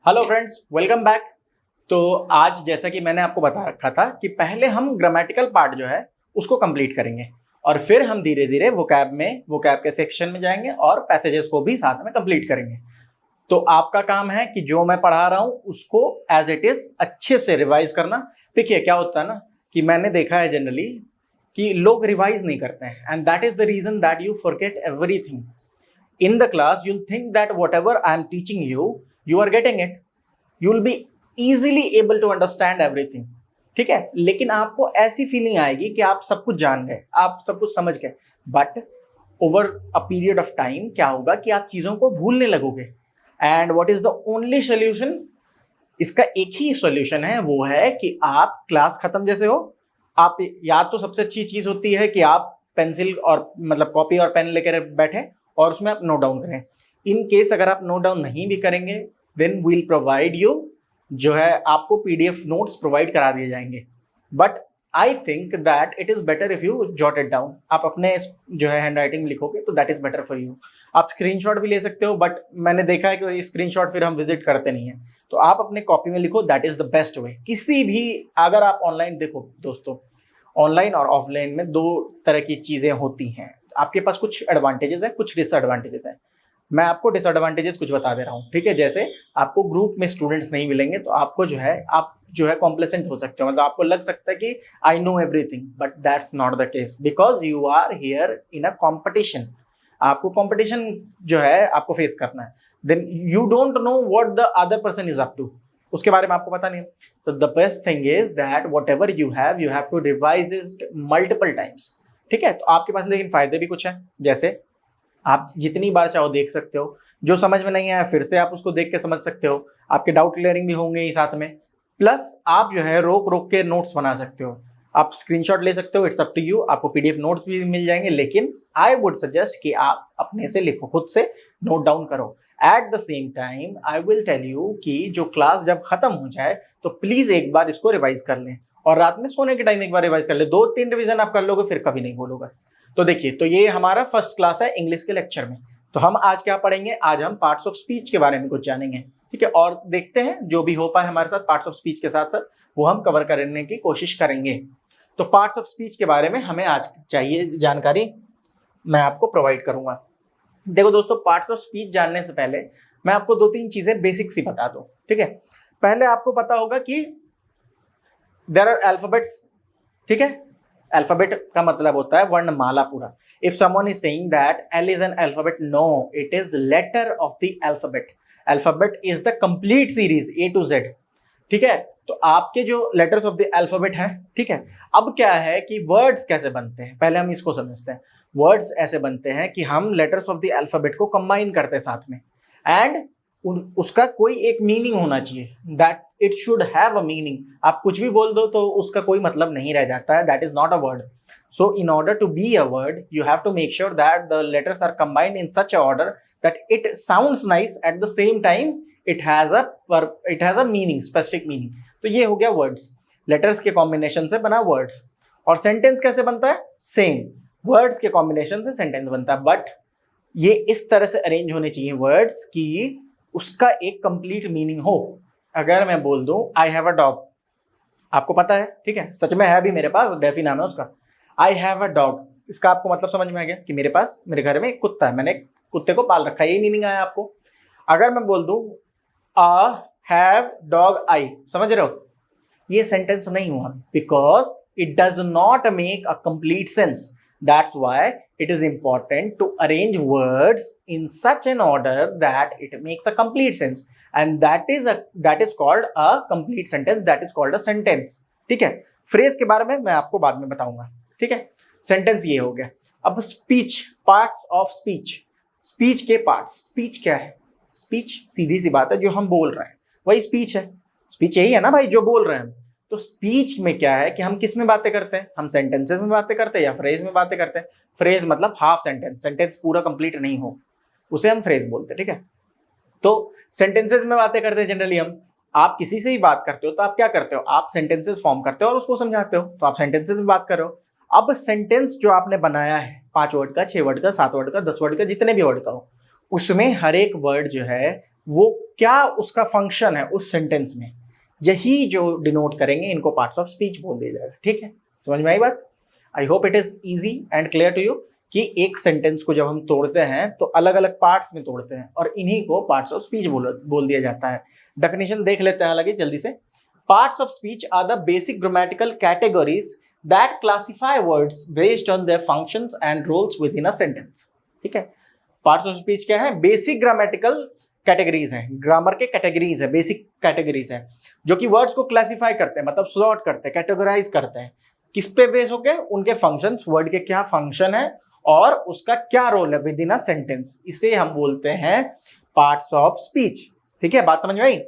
Hello friends, welcome back. तो आज जैसा कि मैंने आपको बता रखा था कि पहले हम ग्रामेटिकल पार्ट जो है उसको कंप्लीट करेंगे और फिर हम धीरे धीरे वोकैब के सेक्शन में जाएंगे और पैसेजेस को भी साथ में कंप्लीट करेंगे। तो आपका काम है कि जो मैं पढ़ा रहा हूँ उसको एज इट इज अच्छे से रिवाइज करना। देखिए क्या होता है ना कि मैंने देखा है जनरली कि लोग रिवाइज नहीं करते हैं and that is the reason that you forget everything in the class. You'll think that whatever I'm teaching you are getting it. You'll be easily able to understand everything. ठीक है, लेकिन आपको ऐसी फीलिंग आएगी कि आप सब कुछ जान गए, आप सब कुछ समझ गए, but over a period of time क्या होगा कि आप चीज़ों को भूलने लगोगे। And what is the only solution? इसका एक ही सोल्यूशन है, वो है कि आप क्लास खत्म जैसे हो, आप या तो सबसे अच्छी चीज़ होती है कि आप पेंसिल और मतलब कॉपी और पेन लेकर बैठे और उसमें आप नोट डाउन करें। इन केस अगर आप नोट डाउन नहीं भी करेंगे देन वील प्रोवाइड यू, जो है आपको पीडीएफ नोट्स प्रोवाइड करा दिए जाएंगे। But I think that it is better if you jot it down. आप अपने जो है हैंड राइटिंग लिखोगे तो that is better for you. आप स्क्रीनशॉट भी ले सकते हो, बट मैंने देखा है कि स्क्रीनशॉट फिर हम विजिट करते नहीं हैं, तो आप अपने कॉपी में लिखो, that is the best way. किसी भी अगर आप ऑनलाइन देखो दोस्तों, ऑनलाइन और ऑफलाइन में दो तरह की चीज़ें होती हैं। आपके पास कुछ एडवांटेजेस हैं, कुछ डिसएडवांटेजेस हैं। मैं आपको डिसएडवांटेजेस कुछ बता दे रहा हूँ, ठीक है। जैसे आपको ग्रुप में स्टूडेंट्स नहीं मिलेंगे तो आपको जो है आप जो है कॉम्प्लेसेंट हो सकते हो, मतलब आपको लग सकता है कि I know everything, but that's not the case because you are here in a competition. आपको कॉम्पिटिशन जो है आपको फेस करना है, then you don't know what the other person is up to, उसके बारे में आपको पता नहीं है। तो the best thing is that whatever you have to revise it multiple times, ठीक है। तो आपके पास लेकिन फायदे भी कुछ हैं, जैसे आप जितनी बार चाहो देख सकते हो, जो समझ में नहीं आया फिर से आप उसको देख के समझ सकते हो, आपके डाउट क्लियरिंग भी होंगे ही साथ में, प्लस आप जो है रोक रोक के नोट्स बना सकते हो, आप स्क्रीनशॉट ले सकते हो, इट्स अप टू यू। आपको पीडीएफ नोट्स भी मिल जाएंगे, लेकिन आई वुड सजेस्ट कि आप अपने से लिखो, खुद से नोट डाउन करो। At the same time I will tell you कि जो क्लास जब खत्म हो जाए तो प्लीज एक बार इसको रिवाइज कर लें और रात में सोने के टाइम एक बार रिवाइज कर ले। 2-3 रिवीजन आप कर लोगे फिर कभी नहीं भूलोगे। तो देखिए, तो ये हमारा फर्स्ट क्लास है इंग्लिश के लेक्चर में। तो हम आज क्या पढ़ेंगे? आज हम पार्ट्स ऑफ स्पीच के बारे में कुछ जानेंगे, ठीक है। और देखते हैं जो भी हो पाए हमारे साथ पार्ट्स ऑफ स्पीच के साथ साथ वो हम कवर करने की कोशिश करेंगे। तो पार्ट्स ऑफ स्पीच के बारे में हमें आज चाहिए जानकारी, मैं आपको प्रोवाइड करूंगा। देखो दोस्तों, पार्ट्स ऑफ स्पीच जानने से पहले मैं आपको 2-3 चीजें बेसिक सी बता दूं, ठीक है। पहले आपको पता होगा कि देयर आर अल्फाबेट्स, ठीक है। अल्फाबेट का मतलब होता है वर्णमाला पूरा। If someone is saying that L is an alphabet, no, it is letter of the alphabet. Alphabet is the complete series A to Z, ठीक है। तो आपके जो लेटर्स ऑफ द अल्फाबेट हैं, ठीक है। अब क्या है कि वर्ड्स कैसे बनते हैं, पहले हम इसको समझते हैं। वर्ड्स ऐसे बनते हैं कि हम लेटर्स ऑफ द अल्फाबेट को कंबाइन करते हैं साथ में, एंड उसका कोई एक मीनिंग होना चाहिए, that it should have a meaning. आप कुछ भी बोल दो तो उसका कोई मतलब नहीं रह जाता है, that is not a word. So in order to be a word you have to make sure that the letters are combined in such a order that it sounds nice, at the same time it has a meaning, specific meaning. तो ये हो गया words, letters के combination से बना words. और sentence कैसे बनता है? सेम, वर्ड्स के कॉम्बिनेशन से सेंटेंस बनता है, बट ये इस तरह से अरेंज होने चाहिए वर्ड्स कि उसका एक कंप्लीट मीनिंग हो। अगर मैं बोल दूं आई हैव अ डॉग, आपको पता है, ठीक है, सच में है भी मेरे पास, डेफी नाम है उसका, आई हैव अ डॉग, इसका आपको मतलब समझ में आ गया कि मेरे पास, मेरे घर में एक कुत्ता है, मैंने कुत्ते को पाल रखा है, यही मीनिंग आया आपको। अगर मैं बोल दूं आ हैव डॉग आई, समझ रहे हो, ये सेंटेंस नहीं हुआ because it does not make a complete sense. That's why it is important to arrange words in such an order that it makes a complete sense, and that is called a complete sentence, that is called a sentence, ठीक है। Phrase के बारे में मैं आपको बाद में बताऊंगा, ठीक है। सेंटेंस ये हो गया। अब speech, parts of speech, speech के पार्ट्स। स्पीच क्या है? स्पीच सीधी सी बात है, जो हम बोल रहे हैं वही स्पीच है। स्पीच यही है ना भाई, जो बोल रहे हैं हम। तो स्पीच में क्या है कि हम किस में बातें करते हैं? हम सेंटेंसेस में बातें करते हैं या फ्रेज में बातें करते हैं। फ्रेज मतलब हाफ सेंटेंस, सेंटेंस पूरा कंप्लीट नहीं हो, उसे हम फ्रेज बोलते हैं, ठीक है। तो सेंटेंसेस में बातें करते हैं जनरली हम। आप किसी से ही बात करते हो तो आप क्या करते हो? आप सेंटेंसेस फॉर्म करते हो और उसको समझाते हो, तो आप सेंटेंसेस में बात कर रहे हो। अब सेंटेंस जो आपने बनाया है 5 वर्ड का, 6 वर्ड का, 7 वर्ड का, 10 वर्ड का, जितने भी वर्ड का हो, उसमें हर एक वर्ड जो है वो क्या उसका फंक्शन है उस सेंटेंस में, यही जो डिनोट करेंगे इनको पार्ट्स ऑफ स्पीच बोल दिया जाएगा। ठीक है, समझ में आई बात? I hope it is easy and clear to you कि एक सेंटेंस को जब हम तोड़ते हैं तो अलग अलग पार्ट्स में तोड़ते हैं और इन्हीं को पार्ट्स ऑफ स्पीच बोल दिया जाता है। डेफिनेशन देख लेते हैं हालांकि जल्दी से। Parts of speech are the basic grammatical categories that classify words based on their functions and roles within a sentence. ठीक है, पार्ट्स ऑफ स्पीच क्या है? बेसिक ग्रामेटिकल कैटेगरीज हैं, ग्रामर के कैटेगरीज है, बेसिक कैटेगरीज है जो कि वर्ड्स को क्लासिफाई करते हैं, मतलब सॉर्ट करते हैं, कैटेगराइज करते हैं। किस पे बेस होके? उनके फंक्शंस, वर्ड के क्या फंक्शन है और उसका क्या रोल है विद इन अ सेंटेंस, इसे हम बोलते हैं पार्ट्स ऑफ स्पीच। ठीक है, बात समझ में आई?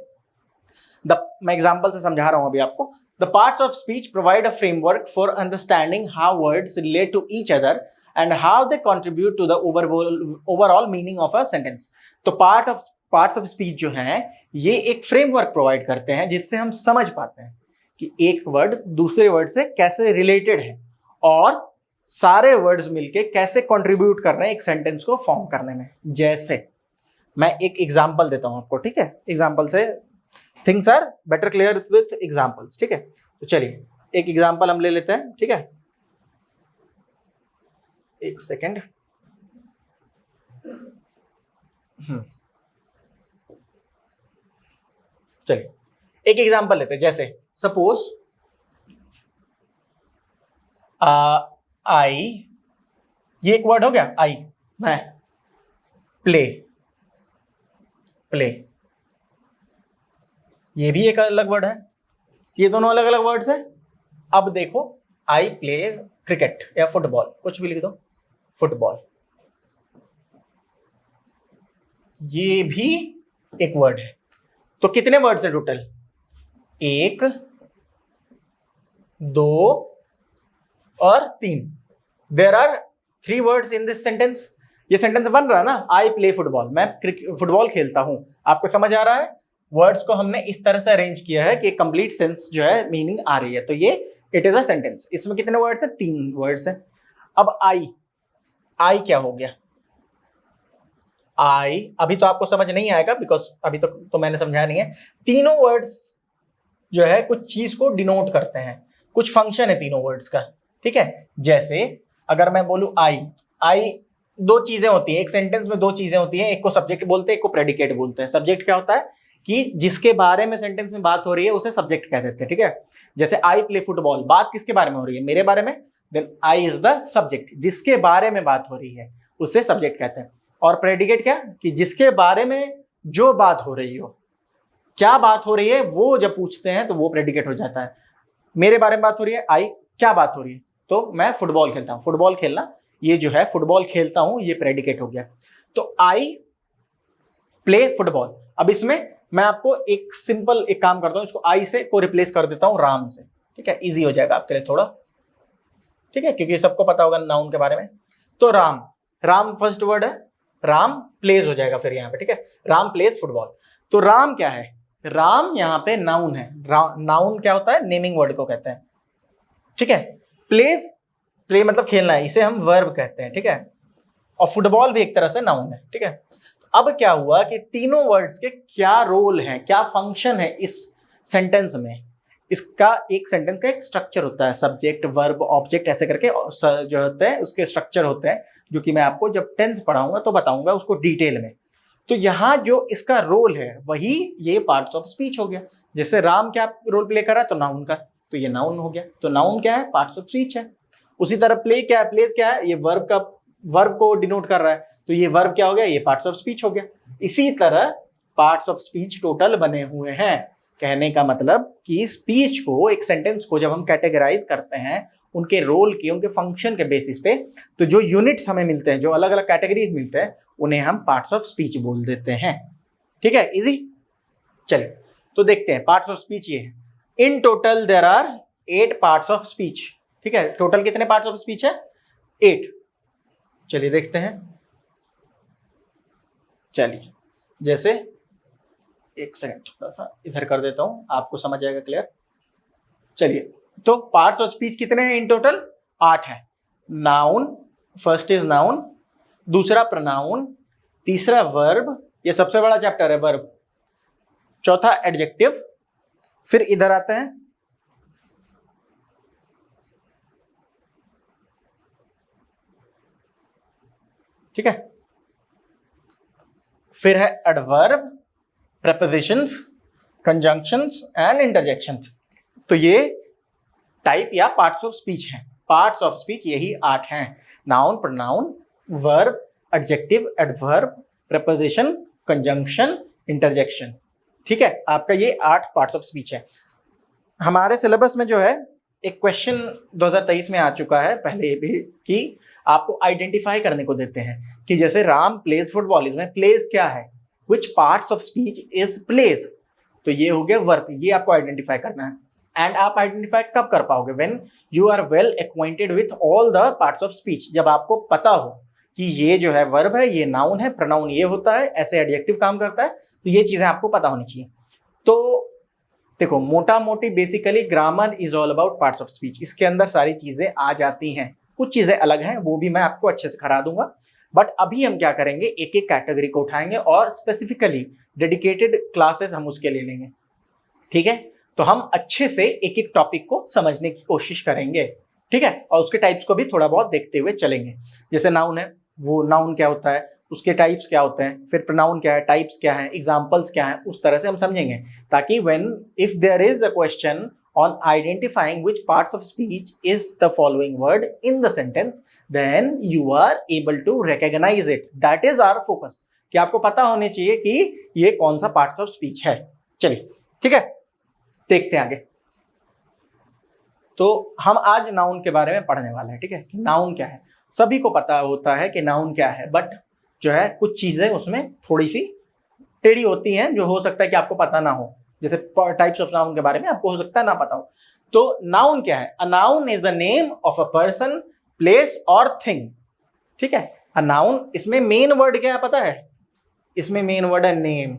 मैं एग्जांपल से समझा रहा हूं अभी आपको। The parts of speech provide a framework for understanding how words relate to each other and how they contribute to the overall meaning of a sentence. तो पार्ट्स ऑफ स्पीच जो है ये एक फ्रेमवर्क प्रोवाइड करते हैं जिससे हम समझ पाते हैं कि एक वर्ड दूसरे वर्ड से कैसे रिलेटेड है और सारे वर्ड्स मिलके कैसे कंट्रीब्यूट कर रहे हैं एक सेंटेंस को फॉर्म करने में। जैसे मैं एक एग्जांपल देता हूं आपको, ठीक है? एग्जांपल से things are better clear with examples. ठीक है, तो चलिए एक एग्जांपल हम ले लेते हैं। ठीक है, एक सेकेंड। चलिए एक एग्जांपल लेते हैं। जैसे सपोज आई, ये एक वर्ड हो गया आई, मैं प्ले, प्ले ये भी एक अलग वर्ड है, ये दोनों अलग अलग वर्ड्स हैं। अब देखो आई प्ले क्रिकेट या फुटबॉल, कुछ भी लिख दो, फुटबॉल, ये भी एक वर्ड है। तो कितने वर्ड्स है टोटल? 1 2 और 3। There are 3 words in this sentence. ये सेंटेंस बन रहा है ना, आई प्ले फुटबॉल, मैं फुटबॉल खेलता हूं। आपको समझ आ रहा है? वर्ड्स को हमने इस तरह से अरेंज किया है कि कंप्लीट सेंस जो है, मीनिंग आ रही है। तो ये इट इज अ सेंटेंस। इसमें कितने वर्ड्स है? 3 वर्ड्स है। अब आई, आई क्या हो गया? आई अभी तो आपको समझ नहीं आएगा बिकॉज अभी तो मैंने समझाया नहीं है। तीनों वर्ड्स जो है कुछ चीज को डिनोट करते हैं, कुछ फंक्शन है तीनों वर्ड्स का। ठीक है, जैसे अगर मैं बोलूं आई, आई 2 चीजें होती है एक सेंटेंस में, 2 चीजें होती है, एक को सब्जेक्ट बोलते हैं, एक को प्रेडिकेट बोलते हैं। सब्जेक्ट क्या होता है कि जिसके बारे में सेंटेंस में बात हो रही है उसे सब्जेक्ट कह देते हैं। ठीक है, जैसे आई प्ले फुटबॉल, बात किसके बारे में हो रही है? मेरे बारे में। Then I is the subject, जिसके बारे में बात हो रही है उसे सब्जेक्ट कहते हैं। और प्रेडिकेट क्या? कि जिसके बारे में जो बात हो रही हो, क्या बात हो रही है वो जब पूछते हैं तो वो प्रेडिकेट हो जाता है। मेरे बारे में बात हो रही है, आई क्या बात हो रही है? तो मैं फुटबॉल खेलता हूं, फुटबॉल खेलना, ये जो है फुटबॉल खेलता हूं, ये प्रेडिकेट हो गया। तो आई प्ले फुटबॉल। अब इसमें मैं आपको एक सिंपल एक काम करता हूं, इसको आई से को रिप्लेस कर देता हूं राम से। ठीक है, इजी हो जाएगा आपके लिए थोड़ा। ठीक है, क्योंकि सबको पता होगा नाउन के बारे में। तो राम, राम फर्स्ट वर्ड है, राम प्लेज हो जाएगा फिर यहाँ पे। ठीक है, राम प्लेज फुटबॉल। तो राम क्या है? राम यहाँ पे नाउन है। नाउन क्या होता है? नेमिंग वर्ड को कहते हैं। ठीक है, प्लेज, प्ले मतलब खेलना है, इसे हम वर्ब कहते हैं। ठीक है, और फुटबॉल भी एक तरह से नाउन है। ठीक है, अब क्या हुआ कि तीनों वर्ड्स के क्या रोल है, क्या फंक्शन है इस सेंटेंस में। इसका एक सेंटेंस का एक स्ट्रक्चर होता है, सब्जेक्ट वर्ब ऑब्जेक्ट ऐसे करके जो होते हैं उसके स्ट्रक्चर होते हैं, जो कि मैं आपको जब टेंस पढ़ाऊंगा तो बताऊंगा उसको डिटेल में। तो यहाँ जो इसका रोल है वही ये पार्ट्स ऑफ स्पीच हो गया। जैसे राम क्या रोल प्ले कर रहा है? तो नाउन का, तो ये नाउन हो गया। तो नाउन क्या है? पार्ट्स ऑफ स्पीच है। उसी तरह प्ले क्या है? प्लेस क्या है? ये वर्ब का, वर्ब को डिनोट कर रहा है, तो ये वर्ब क्या हो गया? ये पार्ट्स ऑफ स्पीच हो गया। इसी तरह पार्ट्स ऑफ स्पीच टोटल बने हुए हैं। कहने का मतलब कि स्पीच को, एक सेंटेंस को जब हम कैटेगराइज करते हैं उनके रोल के, उनके फंक्शन के बेसिस पे, तो जो यूनिट्स हमें मिलते हैं, जो अलग अलग कैटेगरीज मिलते हैं, उन्हें हम पार्ट्स ऑफ स्पीच बोल देते हैं। ठीक है, इजी। चलिए तो देखते हैं पार्ट्स ऑफ स्पीच ये है। In total there are 8 parts of speech. ठीक है, टोटल कितने पार्ट्स ऑफ स्पीच है? 8। चलिए देखते हैं। चलिए जैसे एक सेकंड थोड़ा सा इधर कर देता हूं, आपको समझ जाएगा क्लियर। चलिए, तो पार्ट्स ऑफ स्पीच कितने हैं इन टोटल? 8 है। नाउन, फर्स्ट इज नाउन, दूसरा प्रोनाउन, तीसरा वर्ब, ये सबसे बड़ा चैप्टर है वर्ब। चौथा एडजेक्टिव, फिर इधर आते हैं ठीक है, फिर है adverb, prepositions, conjunctions and interjections. तो ये टाइप या पार्ट्स ऑफ स्पीच हैं। पार्ट्स ऑफ स्पीच यही 8 हैं, noun, pronoun, verb, adjective, adverb, preposition, conjunction, interjection. ठीक है, आपका ये 8 पार्ट्स ऑफ स्पीच है। हमारे सिलेबस में जो है एक क्वेश्चन 2023 में आ चुका है पहले भी, कि आपको आइडेंटिफाई करने को देते हैं कि जैसे राम प्लेज फुटबॉल, इसमें प्लेज क्या है, which parts of speech is plays. तो ये हो गया वर्ब, ये आपको आइडेंटिफाई करना है। एंड आप आइडेंटिफाई कब कर पाओगे, when you are well acquainted with all the parts of speech, जब आपको पता हो कि ये जो है वर्ब है, ये नाउन है, प्रोनाउन ये होता है, ऐसे एडजेक्टिव काम करता है, तो ये चीजें आपको पता होनी चाहिए। तो देखो, मोटा मोटी basically grammar is all about parts of speech, इसके अंदर सारी चीजें आ जाती हैं। कुछ चीजें अलग हैं, वो भी मैं आपको अच्छे से करा दूंगा, बट अभी हम क्या करेंगे, एक एक कैटेगरी को उठाएंगे और स्पेसिफिकली डेडिकेटेड क्लासेस हम उसके ले लेंगे। ठीक है, तो हम अच्छे से एक एक टॉपिक को समझने की कोशिश करेंगे। ठीक है, और उसके टाइप्स को भी थोड़ा बहुत देखते हुए चलेंगे। जैसे नाउन है, वो नाउन क्या होता है, उसके टाइप्स क्या होते हैं, फिर प्रोनाउन क्या है, टाइप्स क्या है, एग्जाम्पल्स क्या है, उस तरह से हम समझेंगे, ताकि when if there is a question on identifying which parts of speech is the following word in the sentence, then you are able to recognize it. That is our focus, कि आपको पता होने चाहिए कि ये कौन सा parts of speech है। चलिए, ठीक है, देखते हैं आगे। तो हम आज नाउन के बारे में पढ़ने वाले हैं। ठीक है, कि नाउन क्या है, सभी को पता होता है कि नाउन क्या है, बट जो है कुछ चीजें उसमें थोड़ी सी टेढ़ी होती हैं, जो हो सकता है कि आपको पता ना हो। जैसे टाइप्स ऑफ नाउन के बारे में आपको हो सकता है ना पता हो। तो नाउन क्या है, अ noun is the name of a person, place और थिंग। ठीक है, अ नाउन, इसमें मेन वर्ड क्या है पता है, इसमें मेन वर्ड है नेम।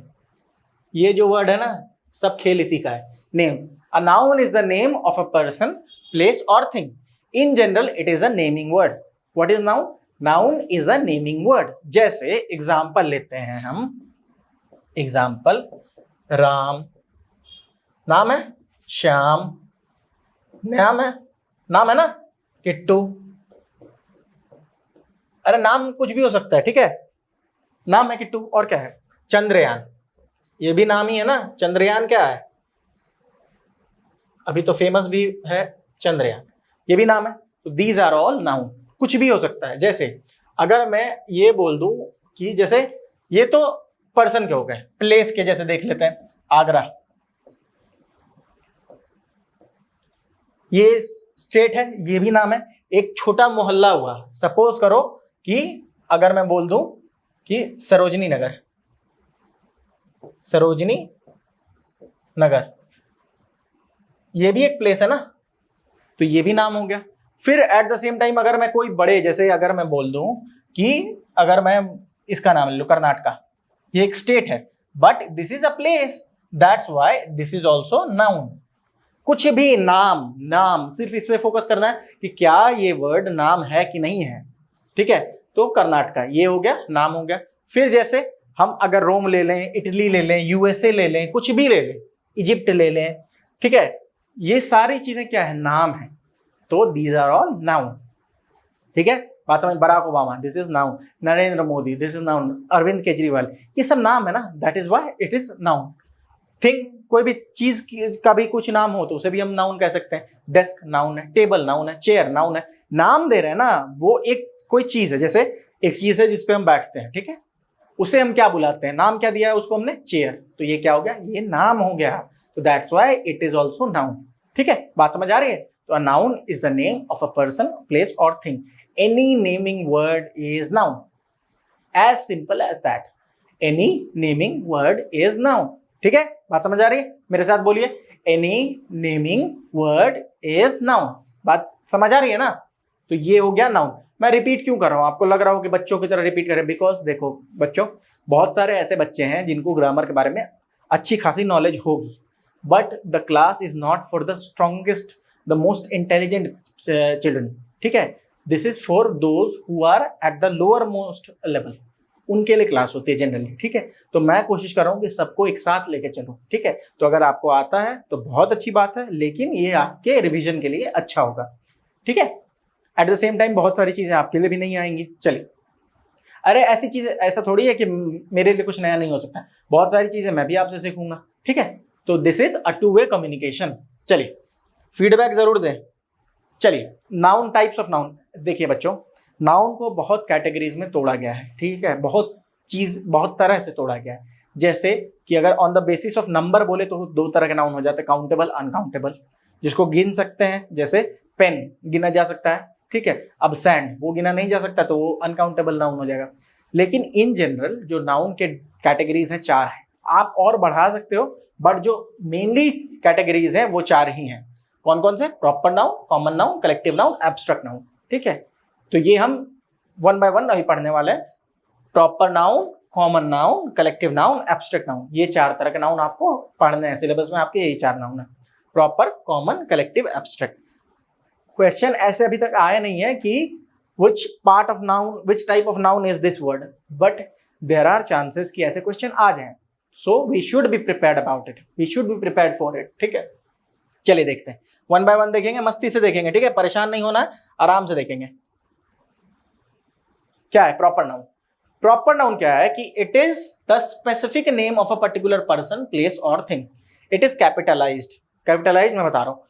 ये जो वर्ड है ना, सब खेल इसी का है, name. A noun is the name of a person, place और thing. In general it is a naming word. What is noun, noun is a naming word. जैसे एग्जाम्पल लेते हैं हम, एग्जाम्पल, राम नाम है, श्याम नाम है ना, किट्टू, अरे नाम कुछ भी हो सकता है। ठीक है, नाम है किट्टू। और क्या है, चंद्रयान, ये भी नाम ही है ना। चंद्रयान क्या है, अभी तो फेमस भी है चंद्रयान, ये भी नाम है। तो दीज आर ऑल नाउन, कुछ भी हो सकता है। जैसे अगर मैं ये बोल दूं कि जैसे ये तो पर्सन के हो गए, प्लेस के जैसे देख लेते हैं, आगरा, ये स्टेट है, ये भी नाम है। एक छोटा मोहल्ला हुआ, सपोज करो कि अगर मैं बोल दूं कि सरोजनी नगर, सरोजनी नगर, ये भी एक प्लेस है ना, तो ये भी नाम हो गया। फिर एट द सेम टाइम अगर मैं कोई बड़े, जैसे अगर मैं बोल दूं कि अगर मैं इसका नाम ले लूं कर्नाटका, ये एक स्टेट है, but this is a place, that's why this is also noun. कुछ भी नाम सिर्फ इस पे फोकस करना है कि क्या ये वर्ड नाम है कि नहीं है। ठीक है, तो कर्नाटका ये हो गया, नाम हो गया। फिर जैसे हम अगर रोम ले लें, इटली ले लें, यूएसए ले लें, कुछ भी ले लें, इजिप्ट ले लें, ठीक है, ये सारी चीजें क्या है, नाम है। तो दीज आर ऑल नाउन। ठीक है, बात समझ, Barack Obama, this is noun, Narendra Modi, this is noun, Arvind Kejriwal, ये सब नाम है ना, that is why it is noun. Thing, कोई भी चीज का भी कुछ नाम हो तो उसे भी हम नाउन कह सकते हैं। डेस्क नाउन है, टेबल नाउन है, चेयर नाउन है। नाम दे रहे हैं ना, वो एक कोई चीज है, जैसे एक चीज है जिसपे हम बैठते हैं, ठीक है, उसे हम क्या बुलाते हैं, नाम क्या दिया है उसको हमने, चेयर, तो ये क्या हो गया, ये नाम हो गया। तो that's why it is also noun. ठीक है, बात समझ आ रही है। तो a noun is the name of a person, place और thing. Any naming word is noun, as simple as that. Any naming word is noun. ठीक है, बात समझ आ रही है, मेरे साथ बोलिए, any naming word is noun. बात समझ आ रही है ना। तो ये हो गया नाउन। मैं रिपीट क्यों कर रहा हूं, आपको लग रहा हो कि बच्चों की तरह रिपीट करें, बिकॉज देखो बच्चों, बहुत सारे ऐसे बच्चे हैं जिनको ग्रामर के बारे में अच्छी खासी नॉलेज होगी, but the class is not for the strongest, the most intelligent children. ठीक है, this is for those who are at the lower most level. उनके लिए क्लास होती है जनरली, ठीक है। तो मैं कोशिश कर रहा हूँ कि सबको एक साथ लेके चलूँ, ठीक है। तो अगर आपको आता है तो बहुत अच्छी बात है, लेकिन ये आपके रिविजन के लिए अच्छा होगा, ठीक है। एट द सेम टाइम बहुत सारी चीज़ें आपके लिए भी नहीं आएंगी। चलिए, अरे ऐसी चीज़, ऐसा थोड़ी है कि मेरे लिए कुछ नया नहीं हो सकता, बहुत सारी चीज़ें मैं भी आपसे सीखूंगा, ठीक है। तो this is a two way communication. चलिए, फीडबैक जरूर दें। चलिए, नाउन, टाइप्स ऑफ नाउन। देखिए बच्चों, नाउन को बहुत कैटेगरीज में तोड़ा गया है, ठीक है। बहुत तरह से तोड़ा गया है। जैसे कि अगर on the basis of number बोले तो 2 तरह के नाउन हो जाते हैं, काउंटेबल, अनकाउंटेबल। जिसको गिन सकते हैं, जैसे पेन गिना जा सकता है, ठीक है। अब सैंड वो गिना नहीं जा सकता, तो वो अनकाउंटेबल नाउन हो जाएगा। लेकिन इन जनरल जो नाउन के कैटेगरीज हैं 4 है। आप और बढ़ा सकते हो, बट जो मेनली कैटेगरीज हैं वो 4 ही हैं। कौन कौन से? Proper noun, common noun, collective noun, abstract noun, ठीक है। तो ये हम 1 बाय 1 अभी पढ़ने वाले हैं। Proper noun, common noun, collective noun, abstract noun, ये 4 तरह के नाउन आपको पढ़ने हैं। सिलेबस में आपके यही 4 नाउन है, proper, common, collective, abstract. Question ऐसे अभी तक आया नहीं है कि which part of noun, which type of noun is this word, but there are chances कि ऐसे क्वेश्चन आ जाएं। So we should be prepared about it, we should be prepared for it, ठीक है। चलिए देखते हैं, 1 बाय 1 देखेंगे, मस्ती से देखेंगे, ठीक है। परेशान नहीं होना है, आराम से देखेंगे। क्या है प्रॉपर नाउन? प्रॉपर नाउन क्या है कि it is the specific name of a particular person, place और thing. It is capitalized. Capitalized मैं बता रहा हूं।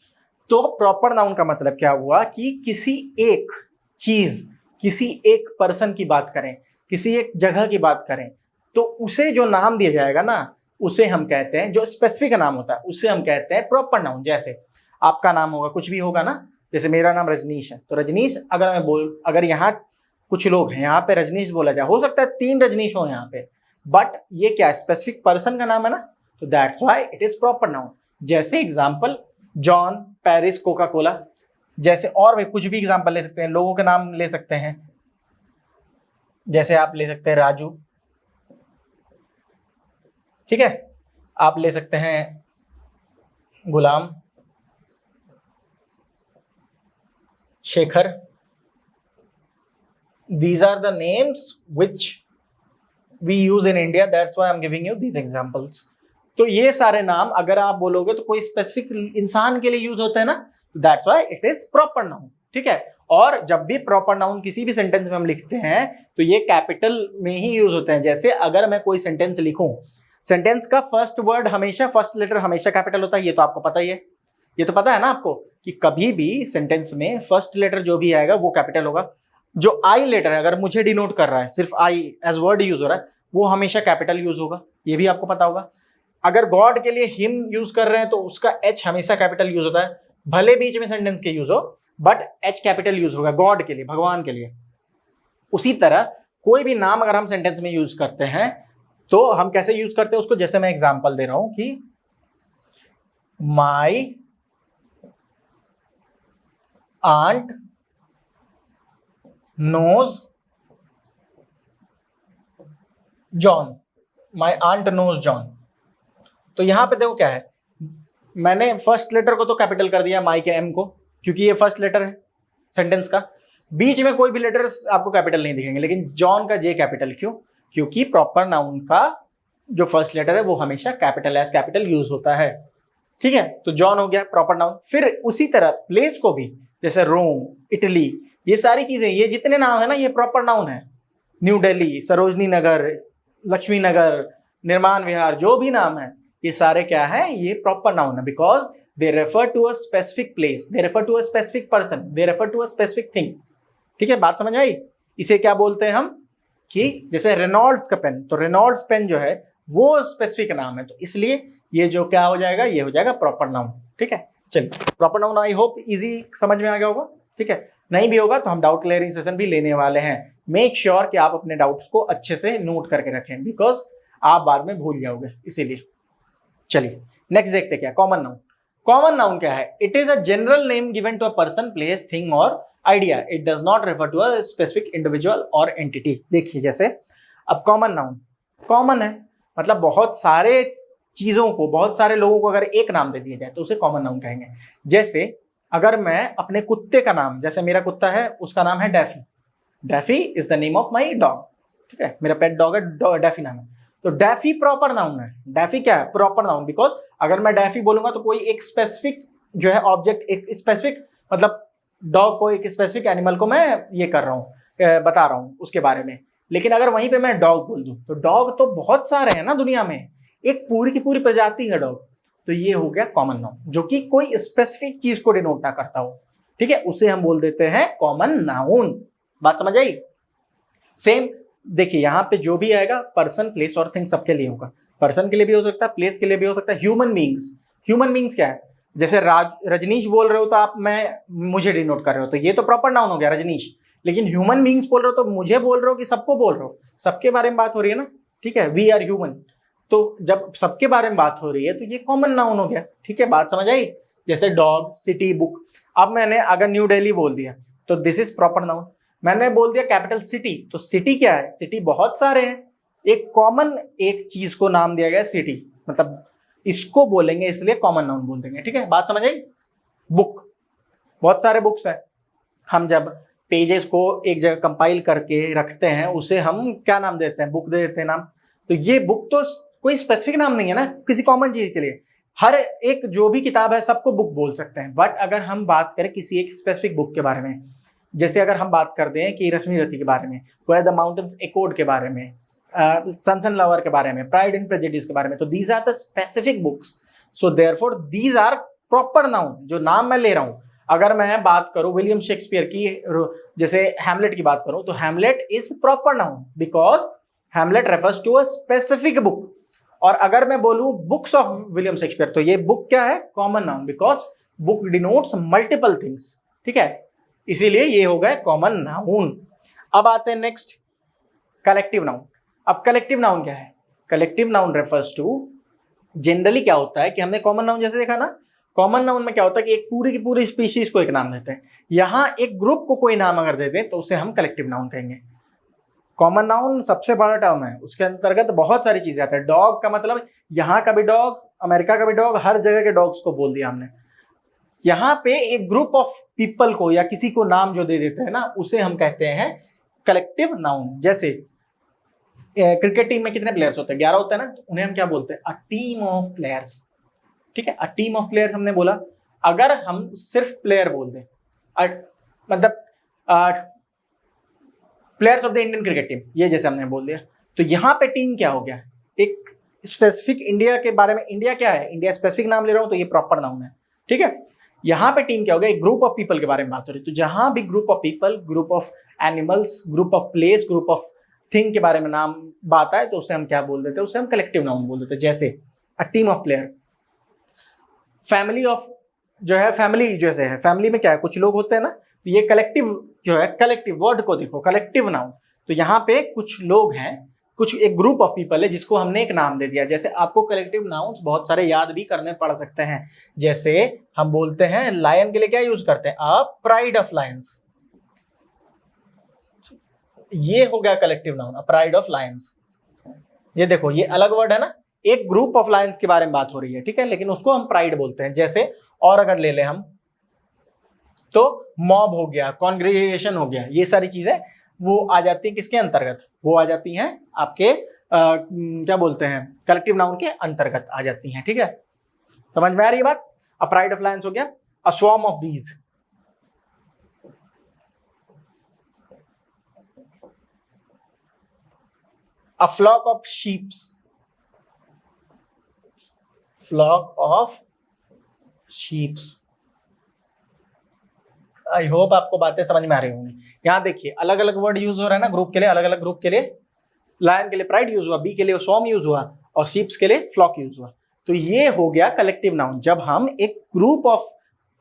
तो प्रॉपर नाउन का मतलब क्या हुआ कि किसी एक चीज, किसी एक पर्सन की बात करें, किसी एक जगह की बात करें, तो उसे जो नाम दिया जाएगा ना, उसे हम कहते हैं, जो स्पेसिफिक नाम होता है उसे हम कहते हैं प्रॉपर नाउन। जैसे आपका नाम होगा, कुछ भी होगा ना, जैसे मेरा नाम रजनीश है, तो रजनीश अगर यहाँ कुछ लोग हैं, यहाँ पे रजनीश बोला जाए, हो सकता है 3 रजनीश हो यहाँ पे, बट ये क्या स्पेसिफिक पर्सन का नाम है ना, तो that's why it is proper noun. जैसे example, John, Paris, Coca Cola, जैसे और भी कुछ भी एग्जाम्पल ले सकते हैं, लोगों के नाम ले सकते हैं। जैसे आप ले सकते हैं राजू, ठीक है। आप ले सकते हैं गुलाम, Shekhar. These are the names which we use in India. That's why I'm giving you these examples. तो ये सारे नाम अगर आप बोलोगे तो कोई स्पेसिफिक इंसान के लिए यूज होते हैं ना, that's why it is proper noun, ठीक है। और जब भी प्रॉपर नाउन किसी भी सेंटेंस में हम लिखते हैं तो ये कैपिटल में ही यूज होते हैं। जैसे अगर मैं कोई सेंटेंस लिखूं, सेंटेंस का फर्स्ट वर्ड हमेशा, फर्स्ट लेटर हमेशा कैपिटल होता है, ये तो आपको पता ही है। ये तो पता है ना आपको कि कभी भी सेंटेंस में फर्स्ट लेटर जो भी आएगा वो कैपिटल होगा। जो आई लेटर है, अगर मुझे डिनोट कर रहा है, सिर्फ आई एज वर्ड यूज हो रहा है, वो हमेशा कैपिटल यूज होगा, ये भी आपको पता होगा। अगर गॉड के लिए हिम यूज कर रहे हैं तो उसका एच हमेशा कैपिटल यूज होता है, भले बीच में सेंटेंस के यूज हो, बट एच कैपिटल यूज होगा गॉड के लिए, भगवान के लिए। उसी तरह कोई भी नाम अगर हम सेंटेंस में यूज करते हैं तो हम कैसे यूज करते हैं उसको, जैसे मैं एग्जांपल दे रहा हूं कि my aunt knows John, my aunt knows John. तो यहां पे देखो क्या है, मैंने फर्स्ट लेटर को तो कैपिटल कर दिया, माई के एम को, क्योंकि ये फर्स्ट लेटर है सेंटेंस का। बीच में कोई भी लेटर्स आपको कैपिटल नहीं दिखेंगे, लेकिन जॉन का जे कैपिटल। क्यों? क्योंकि प्रॉपर नाउन का जो फर्स्ट लेटर है वो हमेशा कैपिटल एज कैपिटल यूज होता है, ठीक है। तो जॉन हो गया प्रॉपर नाउन। फिर उसी तरह प्लेस को भी, जैसे रोम, इटली, ये सारी चीजें, ये जितने नाम है ना, ये प्रॉपर नाउन है। न्यू दिल्ली, सरोजनी नगर, लक्ष्मी नगर, निर्माण विहार, जो भी नाम है, ये सारे क्या है, ये प्रॉपर नाउन है, because they refer to a specific place, they refer to a specific person, they refer to a specific thing, ठीक है। बात समझ आई? इसे क्या बोलते हैं हम, कि जैसे रेनॉल्ड्स का पेन, तो रेनॉल्ड्स पेन जो है वो स्पेसिफिक नाम है, तो इसलिए ये जो क्या हो जाएगा, ये हो जाएगा प्रॉपर नाउन, ठीक है। चलिए, proper noun I hope easy समझ में आ गया होगा, ठीक है। नहीं भी होगा तो हम डाउट क्लियरिंग सेशन भी लेने वाले हैं। मेक श्योर कि आप अपने डाउट्स को अच्छे से नोट करके रखें, बिकॉज आप बाद में भूल जाओगे, इसीलिए। चलिए नेक्स्ट देखते हैं क्या, कॉमन नाउन। कॉमन नाउन क्या है? It is a general name given to a person, place, thing और idea. It does not refer to a specific individual और एंटिटी। देखिए, जैसे अब कॉमन नाउन कॉमन है, मतलब बहुत सारे चीजों को, बहुत सारे लोगों को अगर एक नाम दे दिया जाए तो उसे कॉमन नाउन कहेंगे। जैसे अगर मैं अपने कुत्ते का नाम, जैसे मेरा कुत्ता है उसका नाम है Daffy, Daffy is the name of my dog, ठीक है, मेरा पेट डॉग है, डैफी नाम है। तो डैफी प्रॉपर नाउन है। डैफी क्या है? Proper noun. बिकॉज अगर मैं डैफी बोलूंगा तो कोई एक स्पेसिफिक जो है ऑब्जेक्ट, एक स्पेसिफिक मतलब डॉग को, एक स्पेसिफिक एनिमल को मैं ये कर रहा हूँ, बता रहा हूँ उसके बारे में। लेकिन अगर वहीं पे मैं डॉग बोल दूं तो डॉग तो बहुत सारे हैं ना दुनिया में, एक पूरी की पूरी प्रजाति है डॉग। तो ये हो गया कॉमन नाउन, जो कि कोई स्पेसिफिक चीज को डिनोट ना करता हो, ठीक है, उसे हम बोल देते हैं कॉमन नाउन। बात समझ आई? सेम देखिए यहाँ पे जो भी आएगा पर्सन, प्लेस और थिंग सबके लिए होगा। पर्सन के लिए भी हो सकता है, प्लेस के लिए भी हो सकता है। ह्यूमन बींग्स, ह्यूमन बींग्स क्या है? जैसे रजनीश बोल रहे हो तो आप मुझे डिनोट कर रहे हो, तो ये तो प्रॉपर नाउन हो गया रजनीश। लेकिन ह्यूमन बींग्स बोल रहे हो तो मुझे बोल रहे हो कि सबको बोल रहे हो? सबके बारे में बात हो रही है ना, ठीक है, वी आर ह्यूमन। तो जब सबके बारे में बात हो रही है तो ये कॉमन नाउन हो गया, ठीक है, बात समझ आई? जैसे डॉग, सिटी, बुक। अब मैंने अगर न्यू दिल्ली बोल दिया तो दिस इज प्रॉपर नाउन। मैंने बोल दिया कैपिटल सिटी, तो सिटी क्या है? सिटी बहुत सारे हैं, एक कॉमन एक चीज को नाम दिया गया सिटी, मतलब इसको बोलेंगे इसलिए कॉमन नाउन बोल देंगे, ठीक है, बात समझ आई? बुक, बहुत सारे बुक्स हैं। हम जब पेजेस को एक जगह कंपाइल करके रखते हैं उसे हम क्या नाम देते हैं? बुक दे देते हैं नाम। तो ये बुक तो कोई स्पेसिफिक नाम नहीं है ना किसी कॉमन चीज के लिए। हर एक जो भी किताब है सबको बुक बोल सकते हैं। बट अगर हम बात करें किसी एक स्पेसिफिक बुक के बारे में, जैसे अगर हम बात कर दें कि रश्मि रति के बारे में, वेयर द माउंटेन्स एकोड के बारे में, सनसन लवर के बारे में, प्राइड एंड प्रेजुडिस के बारे में, तो these are the specific books. So therefore these are proper noun, जो नाम मैं ले रहा हूं। अगर मैं बात करूं विलियम शेक्सपियर की, जैसे हैमलेट की बात करूं, तो Hamlet is proper noun because Hamlet refers to a specific book. और अगर मैं बोलूं बुक्स ऑफ विलियम शेक्सपियर, तो ये बुक क्या है? Common noun, because book denotes multiple things, ठीक है, इसीलिए ये हो गए कॉमन नाउन। अब आते हैं नेक्स्ट, कलेक्टिव नाउन। अब कलेक्टिव नाउन क्या है? Collective noun refers to, generally क्या होता है कि हमने कॉमन नाउन जैसे देखा ना, कॉमन नाउन में क्या होता है कि एक पूरी की पूरी स्पीशीज को एक नाम देते हैं। यहां एक ग्रुप को कोई नाम अगर दे दें तो उसे हम कलेक्टिव नाउन कहेंगे। कॉमन नाउन सबसे बड़ा टर्म है, उसके अंतर्गत बहुत सारी चीजें आती है। डॉग का मतलब यहाँ का भी डॉग, अमेरिका का भी डॉग, हर जगह के डॉग्स को बोल दिया हमने। यहाँ पे एक ग्रुप ऑफ पीपल को या किसी को नाम जो दे देते हैं ना, उसे हम कहते हैं कलेक्टिव नाउन। जैसे क्रिकेट टीम में कितने प्लेयर्स होते हैं? 11 होते हैं ना, तो उन्हें हम क्या बोलते हैं? अ टीम ऑफ प्लेयर्स, ठीक है, अ टीम ऑफ प्लेयर्स हमने बोला। अगर हम सिर्फ प्लेयर बोल दें, मतलब players of the Indian cricket team, ये जैसे हमने बोल दिया, तो यहाँ पे टीम क्या हो गया? एक स्पेसिफिक इंडिया के बारे में, इंडिया क्या है? इंडिया स्पेसिफिक नाम ले रहा हूँ तो ये प्रॉपर नाउन है, ठीक है। यहाँ पे टीम क्या हो गया? एक ग्रुप ऑफ पीपल के बारे में बात हो रही है। तो जहां भी group of people, group of animals, group of place, group of thing के बारे में नाम बात आए तो उसे हम क्या बोल देते हैं? उसे हम कलेक्टिव नाउन बोल देते हैं। जैसे a team of player, family of, जो है फैमिली जैसे है, फैमिली में क्या है? कुछ लोग होते हैं ना, तो ये कलेक्टिव जो है, कलेक्टिव वर्ड को देखो, कलेक्टिव नाउन। तो यहाँ पे कुछ लोग हैं, कुछ एक ग्रुप ऑफ पीपल है जिसको हमने एक नाम दे दिया। जैसे आपको कलेक्टिव नाउन्स बहुत सारे याद भी करने पड़ सकते हैं। जैसे हम बोलते हैं लायन के लिए क्या यूज करते हैं? अ प्राइड ऑफ लायंस, ये हो गया collective noun, a pride of Lions. ये देखो, ये अलग वर्ड है ना, एक ग्रुप ऑफ लायंस के बारे में बात हो रही है, ठीक है, लेकिन उसको हम प्राइड बोलते हैं। जैसे और अगर ले ले हम, तो मॉब हो गया, कॉन्ग्रेगेशन हो गया, ये सारी चीजें वो आ जाती हैं किसके अंतर्गत? वो आ जाती हैं आपके क्या बोलते हैं, कलेक्टिव नाउन के अंतर्गत आ जाती हैं, ठीक है, समझ में आ रही है बात? अ प्राइड ऑफ लायंस हो गया, अ swarm of bees, a flock of sheeps, flock of sheeps. I hope आपको बातें समझ में आ रही होंगी। यहाँ देखिए अलग अलग वर्ड यूज हो रहा है ना ग्रुप के लिए, अलग अलग ग्रुप के लिए, लायन के लिए प्राइड यूज हुआ, बी के लिए स्वॉर्म यूज हुआ, और शीप्स के लिए फ्लॉक यूज हुआ। तो ये हो गया कलेक्टिव नाउन। जब हम एक ग्रुप ऑफ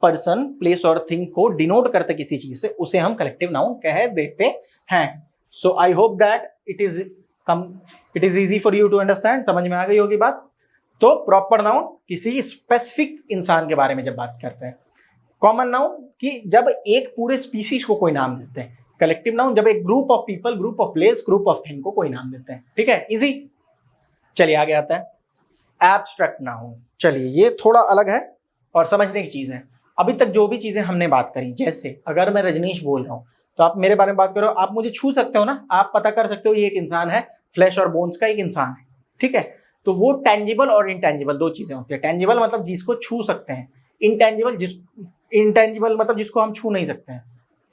पर्सन, प्लेस और थिंग को डिनोट करते किसी चीज से, उसे हम कलेक्टिव नाउन कह देते हैं। So I hope that it is easy for you to understand. समझ में आ गई होगी बात? तो प्रॉपर नाउन किसी स्पेसिफिक इंसान के बारे में जब बात करते हैं, कॉमन नाउन कि जब एक पूरे स्पीसीज को कोई नाम देते हैं, कलेक्टिव नाउन जब एक group of people, group of place, group of thing को कोई नाम देते हैं, ठीक है, इजी। चलिए आगे आता है एब्स्ट्रैक्ट नाउन। चलिए ये थोड़ा अलग है और समझने की चीज है। अभी तक जो भी चीजें हमने बात करी, जैसे अगर मैं रजनीश बोल रहा हूं तो आप मेरे बारे में बात करो, आप मुझे छू सकते हो ना, आप पता कर सकते हो ये एक इंसान है, फ्लैश और बोन्स का एक इंसान है, ठीक है। तो वो टेंजिबल और इनटेंजिबल दो चीजें होती है। टेंजिबल मतलब जिसको छू सकते हैं, इंटेंजिबल मतलब जिसको हम छू नहीं सकते हैं,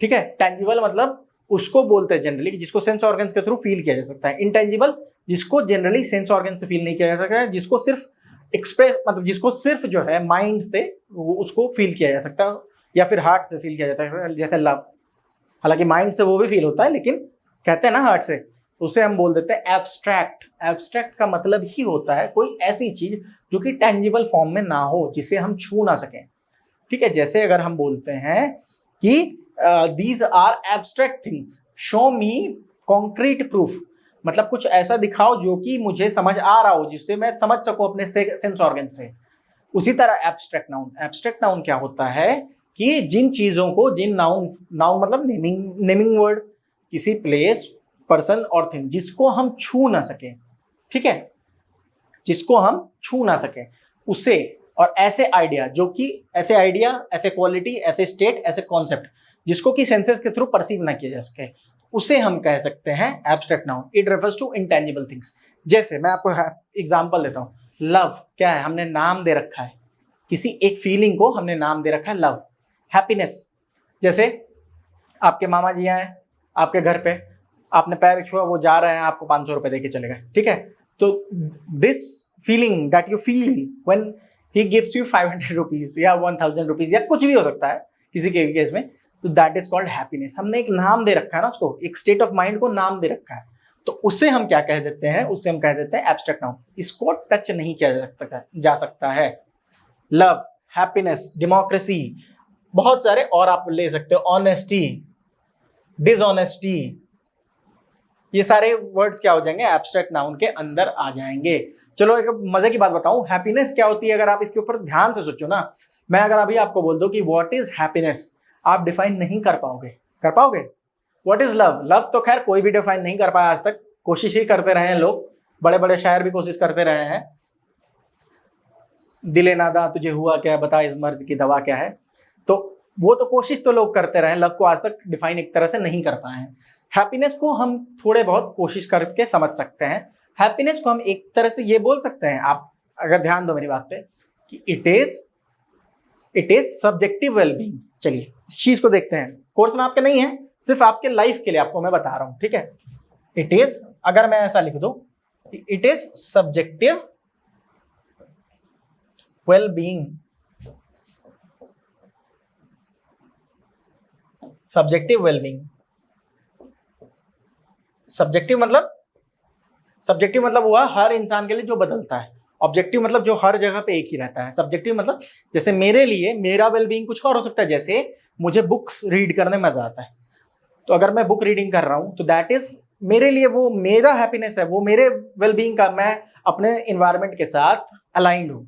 ठीक है। टेंजिबल मतलब उसको बोलते हैं जनरली जिसको सेंस ऑर्गन्स के थ्रू फील किया जा सकता है। इंटेंजिबल जिसको जनरली सेंस ऑर्गन से फील नहीं किया जा सकता है, जिसको सिर्फ एक्सप्रेस मतलब जिसको सिर्फ जो है माइंड से उसको फील किया जा सकता है या फिर हार्ट से फील किया जाता है, जैसे लव। हालांकि माइंड से वो भी फील होता है, लेकिन कहते हैं ना हार्ट से, तो उसे हम बोल देते हैं एब्स्ट्रैक्ट। एब्स्ट्रैक्ट का मतलब ही होता है कोई ऐसी चीज जो कि टेंजिबल फॉर्म में ना हो, जिसे हम छू ना सकें, ठीक है। जैसे अगर हम बोलते हैं कि these are abstract things, show me concrete proof, मतलब कुछ ऐसा दिखाओ जो कि मुझे समझ आ रहा हो, जिससे मैं समझ सकूं अपने सेंस ऑर्गन से। उसी तरह एब्स्ट्रैक्ट नाउन क्या होता है कि जिन चीजों को, जिन नाउन मतलब नेमिंग वर्ड, किसी प्लेस, पर्सन और थिंग जिसको हम छू ना सके, ठीक है, जिसको हम छू ना सके उसे, और ऐसे आइडिया जो कि ऐसे आइडिया, ऐसे क्वालिटी, ऐसे स्टेट, ऐसे कॉन्सेप्ट जिसको कि सेंसेस के थ्रू परसीव ना किया जा सके, उसे हम कह सकते हैं abstract noun. It refers to intangible things. जैसे मैं आपको एग्जांपल देता हूँ, लव क्या है, हमने नाम दे रखा है, किसी एक फीलिंग को हमने नाम दे रखा है लव। हैप्पीनेस, जैसे आपके मामा जी आए आपके घर पे, आपने पैर छुआ, वो जा रहे हैं, आपको 500 रुपए देके चले गए, ठीक है। तो this feeling that you feel when he gives you 500 rupees या 1000 रुपीज या कुछ भी हो सकता है किसी के केस में, तो दैट इज कॉल्ड हैप्पीनेस। हमने एक नाम दे रखा है ना उसको, एक स्टेट ऑफ माइंड को नाम दे रखा है, तो उससे हम क्या कह देते हैं, उससे हम कह देते हैं एब्स्ट्रैक्ट नाउन। इसको टच नहीं किया जा सकता है। लव, हैप्पीनेस, डेमोक्रेसी, बहुत सारे और आप ले सकते हो, ऑनेस्टी, डिसऑनेस्टी, ये सारे वर्ड्स क्या हो जाएंगे, एब्स्ट्रैक्ट नाउन के अंदर आ जाएंगे। चलो एक मजे की बात बताऊं, हैप्पीनेस क्या होती है, अगर आप इसके ऊपर ध्यान से सोचो ना, मैं अगर अभी आपको बोल दूं कि व्हाट इज हैप्पीनेस, आप डिफाइन नहीं कर पाओगे। व्हाट इज लव, लव तो खैर कोई भी डिफाइन नहीं कर पाया आज तक, कोशिश ही करते रहे हैं लोग, बड़े बड़े शायर भी कोशिश करते रहे हैं। दिले नादा तुझे हुआ क्या, बता इस मर्ज की दवा क्या है, तो वो तो कोशिश तो लोग करते रहे, लव को आज तक डिफाइन एक तरह से नहीं कर पाए हैं। हैप्पीनेस को हम थोड़े बहुत कोशिश करके समझ सकते हैं। हैप्पीनेस को हम एक तरह से ये बोल सकते हैं, आप अगर ध्यान दो मेरी बात पे, कि इट इज सब्जेक्टिव वेलबींग। चलिए इस चीज को देखते हैं, कोर्स में आपके नहीं है, सिर्फ आपके लाइफ के लिए आपको मैं बता रहा हूं, ठीक है। इट इज, अगर मैं ऐसा लिख दूं, it is subjective wellbeing. Subjective wellbeing, subjective मतलब हुआ हर इंसान के लिए जो बदलता है, ऑब्जेक्टिव मतलब जो हर जगह पे एक ही रहता है। सब्जेक्टिव मतलब जैसे मेरे लिए मेरा वेलबींग कुछ और हो सकता है, जैसे मुझे बुक्स रीड करने में मजा आता है, तो अगर मैं बुक रीडिंग कर रहा हूं तो दैट इज मेरे लिए, वो मेरा हैप्पीनेस है, वो मेरे वेलबींग का, मैं अपने इन्वायरमेंट के साथ अलाइंड हूँ,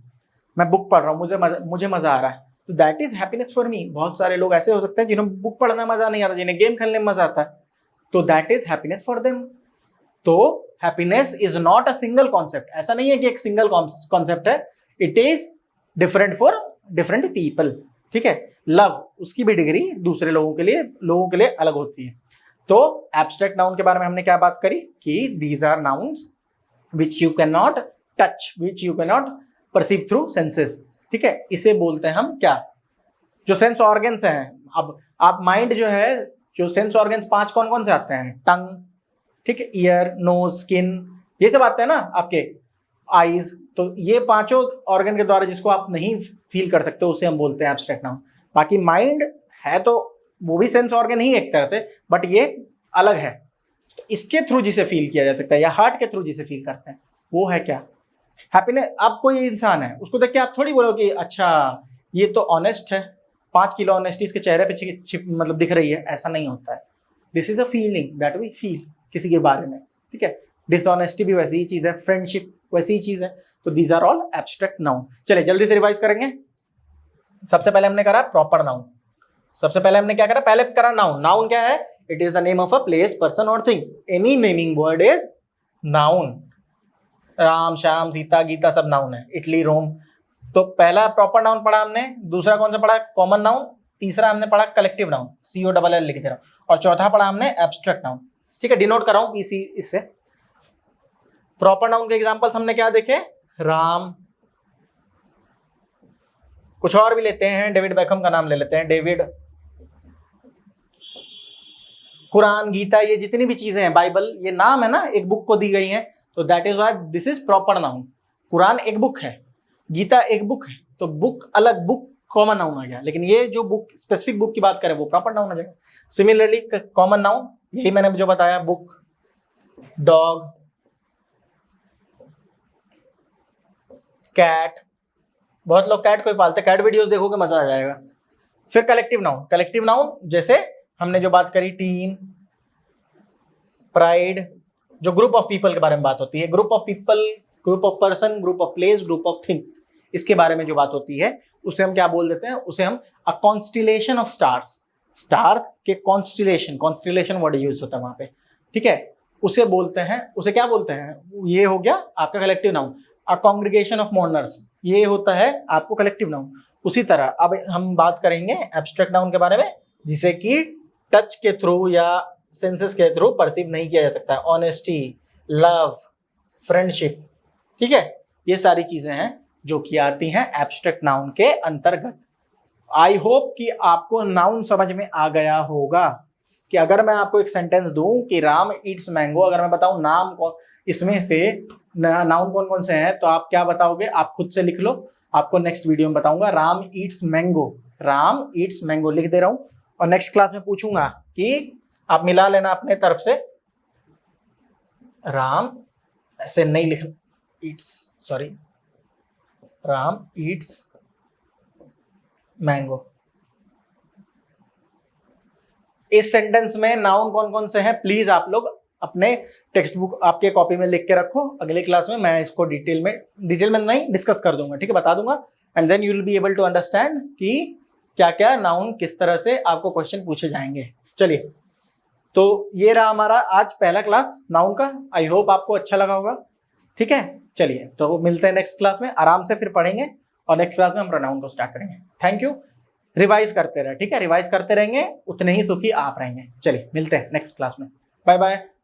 मैं बुक पढ़ रहा हूँ, मुझे मजा आ रहा है, तो that is happiness for me. बहुत सारे लोग ऐसे हो सकते हैं जिन्हें बुक पढ़ने में मजा नहीं आता, जिन्हें गेम खेलने में मजा आता है, तो that is happiness for them. तो happiness is not a single concept, ऐसा नहीं है कि एक सिंगल कॉन्सेप्ट है, it is different for different people, ठीक है। लव, उसकी भी डिग्री दूसरे लोगों के लिए अलग होती है। तो एब्स्ट्रैक्ट नाउन के बारे में हमने क्या बात करी कि these are nouns which you can not touch, which you can not perceive through senses, ठीक है। इसे बोलते हैं हम क्या, जो सेंस ऑर्गन्स हैं। अब आप माइंड जो है, जो सेंस ऑर्गन्स 5 कौन कौन से आते हैं, टंग, ठीक है, ईयर, नोज, स्किन, ये सब आते हैं ना आपके, आईज, तो ये 5 ऑर्गन के द्वारा जिसको आप नहीं फील कर सकते उसे हम बोलते हैं एब्स्ट्रैक्ट नाउन। बाकी माइंड है तो वो भी सेंस ऑर्गन ही एक तरह से, बट ये अलग है, तो इसके थ्रू जिसे फील किया जा सकता है या हार्ट के थ्रू जिसे फील करते हैं वो है क्या, हैप्पीनेस। आप कोई इंसान है, उसको देख के आप थोड़ी बोलो कि अच्छा ये तो ऑनेस्ट है, 5 किलो ऑनेस्टी इसके चेहरे पे मतलब दिख रही है, ऐसा नहीं होता है। This is a feeling that we feel किसी के बारे में, ठीक है। डिसऑनेस्टी भी वैसी ही चीज है, फ्रेंडशिप वैसी ही चीज है, तो these are all abstract noun. चलिए जल्दी से रिवाइज करेंगे। सबसे पहले हमने करा प्रॉपर नाउन, सबसे पहले हमने क्या करा, पहले करा नाउन। नाउन क्या है, it is the name of a place, person और thing, any naming word is noun. Ram, Shyam, Sita, Gita सब नाउन है, इटली, रोम। तो पहला प्रॉपर नाउन पढ़ा हमने, दूसरा कौन सा पढ़ा, कॉमन नाउन, तीसरा हमने पढ़ा कलेक्टिव नाउन, COLL लिख दे रहा हूँ, और चौथा पढ़ा हमने एब्स्ट्रैक्ट नाउन। ठीक है, डिनोट कर रहा हूँ इसी इससे। प्रॉपर नाउन के एग्जांपल्स हमने क्या देखे, राम, कुछ और भी लेते हैं, डेविड बेकहम का नाम ले लेते हैं, डेविड, कुरान, गीता, ये जितनी भी चीजें हैं, बाइबल, ये नाम है ना, एक बुक को दी गई है, तो that is why this is proper noun. Quran एक बुक है, गीता एक बुक है, तो बुक अलग, बुक कॉमन नाउन आ गया, लेकिन ये जो बुक स्पेसिफिक बुक की बात करें वो प्रॉपर नाउन आ जाएगा। सिमिलरली कॉमन नाउन यही मैंने जो बताया, बुक, डॉग, कैट, बहुत लोग कैट को ही पालते, कैट वीडियोस देखोगे मजा आ जाएगा। फिर कलेक्टिव नाउन, कलेक्टिव नाउन जैसे हमने जो बात करी, टीम, प्राइड, जो ग्रुप ऑफ पीपल के बारे में बात होती है, group of people, group of person, group of place, group of thing, इसके बारे में जो बात होती है उसे हम क्या बोल देते हैं, उसे हम अ कॉन्स्टिलेशन ऑफ स्टार्स, स्टार्स के कॉन्स्टिलेशन, कॉन्स्टिलेशन वर्ड यूज होता है वहां पे, ठीक है, उसे बोलते हैं, उसे क्या बोलते हैं, ये हो गया आपका collective noun. A congregation of mourners, ये होता है आपको कलेक्टिव नाउन। उसी तरह अब हम बात करेंगे एब्स्ट्रैक्ट नाउन के बारे में, जिसे कि टच के थ्रू या सेंसेस के थ्रू परसीव नहीं किया जा सकता है। ऑनेस्टी, लव, फ्रेंडशिप, ठीक है, ये सारी चीजें हैं जो कि आती हैं एब्स्ट्रैक्ट नाउन के अंतर्गत। आई होप कि आपको नाउन समझ में आ गया होगा कि अगर मैं आपको एक सेंटेंस दूं कि राम ईट्स मैंगो, अगर मैं बताऊं नाम कौन, इसमें से नाउन कौन कौन से हैं, तो आप क्या बताओगे, आप खुद से लिख लो, आपको नेक्स्ट वीडियो में बताऊंगा। Ram Yeats mango, Ram Yeats mango लिख दे रहा हूं, और नेक्स्ट क्लास में पूछूंगा कि आप मिला लेना अपने तरफ से, राम ऐसे नहीं लिखना, Yeats, sorry, Ram Yeats mango. इस सेंटेंस में नाउन कौन कौन से हैं प्लीज आप लोग अपने टेक्स्ट बुक आपके कॉपी में लिख के रखो, अगले क्लास में मैं इसको डिटेल में नहीं डिस्कस कर दूंगा, ठीक है, बता दूंगा, and then you will be able to understand कि क्या क्या नाउन किस तरह से आपको क्वेश्चन पूछे जाएंगे। चलिए, तो ये रहा हमारा आज पहला क्लास नाउन का, आई होप आपको अच्छा लगा होगा, ठीक है। चलिए, तो मिलते हैं नेक्स्ट क्लास में, आराम से फिर पढ़ेंगे, और नेक्स्ट क्लास में हम प्रोनाउन को स्टार्ट करेंगे। थैंक यू, रिवाइज करते रहे, ठीक है, रिवाइज करते रहेंगे, उतने ही सुखी आप रहेंगे। चलिए, मिलते हैं नेक्स्ट क्लास में, बाय बाय।